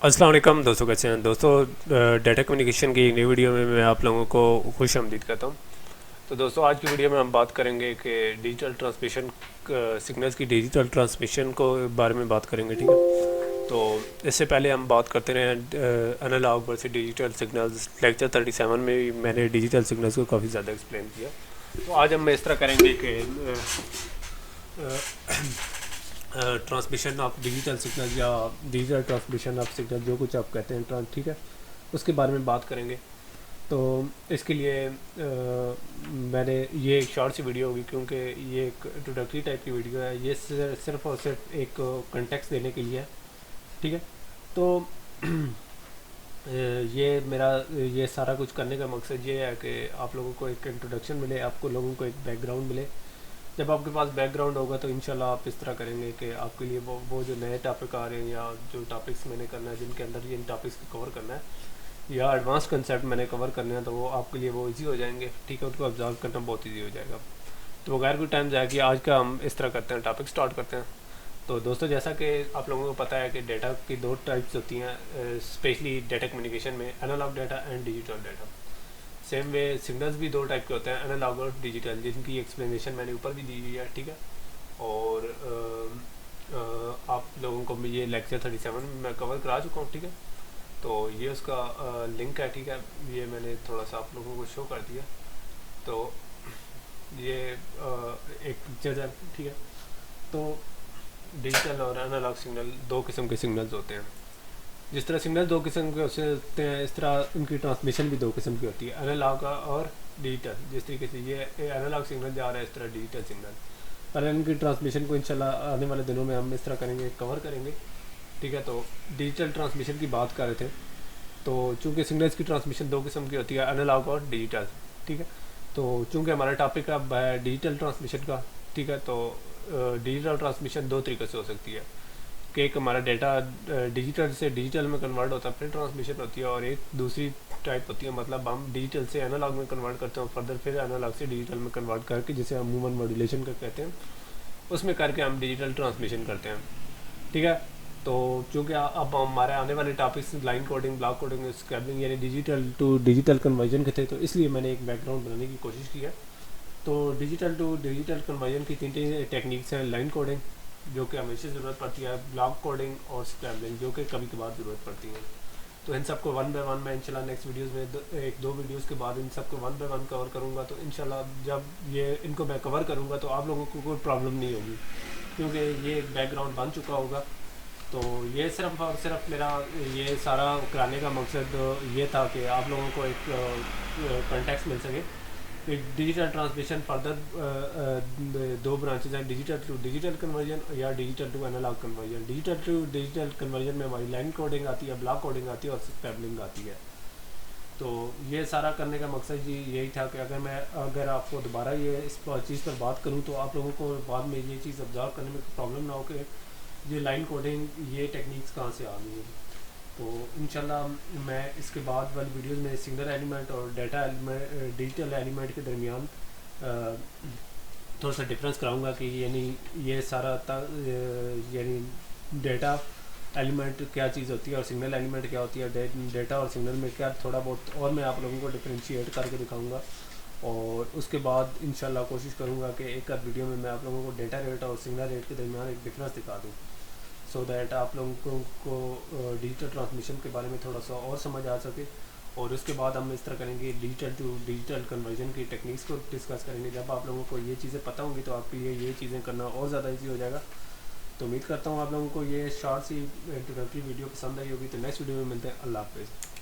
अस्सलाम वालेकुम दोस्तों, कैसे हैं दोस्तों। डाटा कम्युनिकेशन की नई वीडियो में मैं आप लोगों को खुश आमदीद कहता हूँ। तो दोस्तों, आज की वीडियो में हम बात करेंगे कि डिजिटल ट्रांसमिशन, सिग्नल्स की डिजिटल ट्रांसमिशन को बारे में बात करेंगे, ठीक है। तो इससे पहले हम बात करते रहे analog versus digital signals. Lecture 37 में भी मैंने डिजिटल सिग्नल्स को काफ़ी ज़्यादा एक्सप्लेन किया। तो आज हम इस तरह करेंगे कि ट्रांसमिशन ऑफ डिजिटल सिग्नल या डिजिटल ट्रांसमिशन ऑफ सिग्नल, जो कुछ आप कहते हैं, ठीक है, उसके बारे में बात करेंगे। तो इसके लिए मैंने ये एक शॉर्ट सी वीडियो होगी, क्योंकि ये एक इंट्रोडक्टरी टाइप की वीडियो है। ये सिर्फ और सिर्फ एक कंटेक्स्ट देने के लिए है, ठीक है। तो ये सारा कुछ करने का मकसद ये है कि आप लोगों को एक इंट्रोडक्शन मिले, आपको लोगों को एक बैकग्राउंड मिले। जब आपके पास बैकग्राउंड होगा तो इंशाल्लाह आप इस तरह करेंगे कि आपके लिए वो जो नए टॉपिक आ रहे हैं या जो टॉपिक्स मैंने करना है, जिनके अंदर ये इन टॉपिक्स को कवर करना है या एडवांस कंसेप्ट मैंने कवर करने हैं, तो वो आपके लिए वो इजी हो जाएंगे, ठीक है। उनको ऑब्जर्व करना बहुत इजी हो जाएगा। तो बगैर कोई टाइम जाए कि आज का हम इस तरह करते हैं, टॉपिक स्टार्ट करते हैं। तो दोस्तों, जैसा कि आप लोगों को पता है कि डेटा की दो टाइप्स होती हैं, स्पेशली डेटा कम्युनिकेशन में, analog data and digital data. Same way signals भी दो टाइप के होते हैं, एनालॉग और डिजिटल, जिनकी एक्सप्लेनेशन मैंने ऊपर भी दी हुई है, ठीक है। और आप लोगों को ये लेक्चर 37 में मैं कवर करा चुका हूँ, ठीक है। तो ये उसका लिंक है, ठीक है। ये मैंने थोड़ा सा आप लोगों को शो कर दिया। तो ये एक पिक्चर है, ठीक है। तो डिजिटल और एनालॉग सिग्नल दो किस्म के सिग्नल्स होते हैं। जिस तरह सिग्नल दो किस्म के होते हैं, इस तरह उनकी ट्रांसमिशन भी दो किस्म की होती है, एनालॉग और डिजिटल। जिस तरीके से ये एनालॉग सिग्नल जा रहा है, इस तरह डिजिटल सिग्नल। पर इनकी ट्रांसमिशन को इंशाल्लाह आने वाले दिनों में हम इस तरह करेंगे, कवर करेंगे, ठीक है। तो डिजिटल ट्रांसमिशन की बात कर रहे थे। तो चूँकि सिग्नल्स की ट्रांसमिशन दो किस्म की होती है, एनालॉग और डिजिटल, ठीक है। तो चूँकि हमारा टॉपिक अब है डिजिटल ट्रांसमिशन का, ठीक है। तो डिजिटल ट्रांसमिशन दो तरीके से हो सकती है कि एक हमारा डेटा डिजिटल से डिजिटल में कन्वर्ट होता है, फिर ट्रांसमिशन होती है, और एक दूसरी टाइप होती है, मतलब हम डिजिटल से एनालॉग में कन्वर्ट करते हैं, फर्दर फिर एनालॉग से डिजिटल में कन्वर्ट करके, जिसे हम अमूमन मॉड्यूलेशन का कहते हैं, उसमें करके हम डिजिटल ट्रांसमिशन करते हैं, ठीक है। तो चूँकि अब हमारे आने वाले topics line coding, block coding, scrabbling, यानी डिजिटल टू डिजिटल कन्वर्जन के थे, तो इसलिए मैंने एक बैकग्राउंड बनाने की कोशिश की है। तो डिजिटल टू डिजिटल कन्वर्जन की तीन टेक्निक्स हैं, लाइन कोडिंग, जो कि हमेशा ज़रूरत पड़ती है, ब्लॉक कोडिंग और स्क्रैबलिंग, जो कि कभी कभार ज़रूरत पड़ती हैं। तो इन सबको वन बाय वन मैं इंशाल्लाह नेक्स्ट वीडियोस में एक दो वीडियोस के बाद इन सबको वन बाय वन कवर करूँगा। तो इंशाल्लाह जब ये इनको मैं कवर करूँगा तो आप लोगों को कोई प्रॉब्लम नहीं होगी, क्योंकि ये एक बैकग्राउंड बन चुका होगा। तो ये सिर्फ और सिर्फ मेरा ये सारा कराने का मकसद ये था कि आप लोगों को एक कॉन्टेक्स्ट मिल सके। डिजिटल ट्रांसमिशन फर्दर दो ब्रांचेज हैं, डिजिटल टू डिजिटल कन्वर्जन या digital to analog conversion. Digital to digital conversion में हमारी लाइन कोडिंग आती है, ब्लॉक कोडिंग आती है और स्क्रैबलिंग आती है। तो ये सारा करने का मकसद जी यही था कि अगर आपको दोबारा ये इस चीज़ पर बात करूँ तो आप लोगों को बाद में ये चीज़ ऑब्जर्व करने में प्रॉब्लम ना हो कि ये लाइन कोडिंग, ये टेक्निक्स कहाँ से आ गई है। तो इंशाल्लाह मैं इसके बाद वाली वीडियोस में सिग्नल एलिमेंट और डाटा एलिमेंट, डिजिटल एलिमेंट के दरमियान थोड़ा सा डिफरेंस कराऊंगा कि यानी ये सारा यानी डाटा एलिमेंट क्या चीज़ होती है और सिग्नल एलिमेंट क्या होती है, डाटा और सिग्नल में क्या थोड़ा बहुत और मैं आप लोगों को डिफ्रेंशिएट करके दिखाऊंगा। और उसके बाद इंशाल्लाह कोशिश करूँगा कि एक आध वीडियो में मैं आप लोगों को डाटा रेट और सिग्नल रेट के दरमियान एक डिफरेंस दिखा दूँ, सो दैट आप लोगों को डिजिटल ट्रांसमिशन के बारे में थोड़ा सा और समझ आ सके। और उसके बाद हम इस तरह करेंगे, डिजिटल टू डिजिटल कन्वर्जन की टेक्निक्स को डिस्कस करेंगे। जब आप लोगों को ये चीज़ें पता होंगी तो आपके लिए ये चीज़ें करना और ज़्यादा ईजी हो जाएगा। तो उम्मीद करता हूँ आप लोगों को ये शॉर्ट सी इंट्रोडक्टरी वीडियो पसंद आई होगी। तो नेक्स्ट वीडियो में मिलते हैं। अल्लाह हाफ़िज़।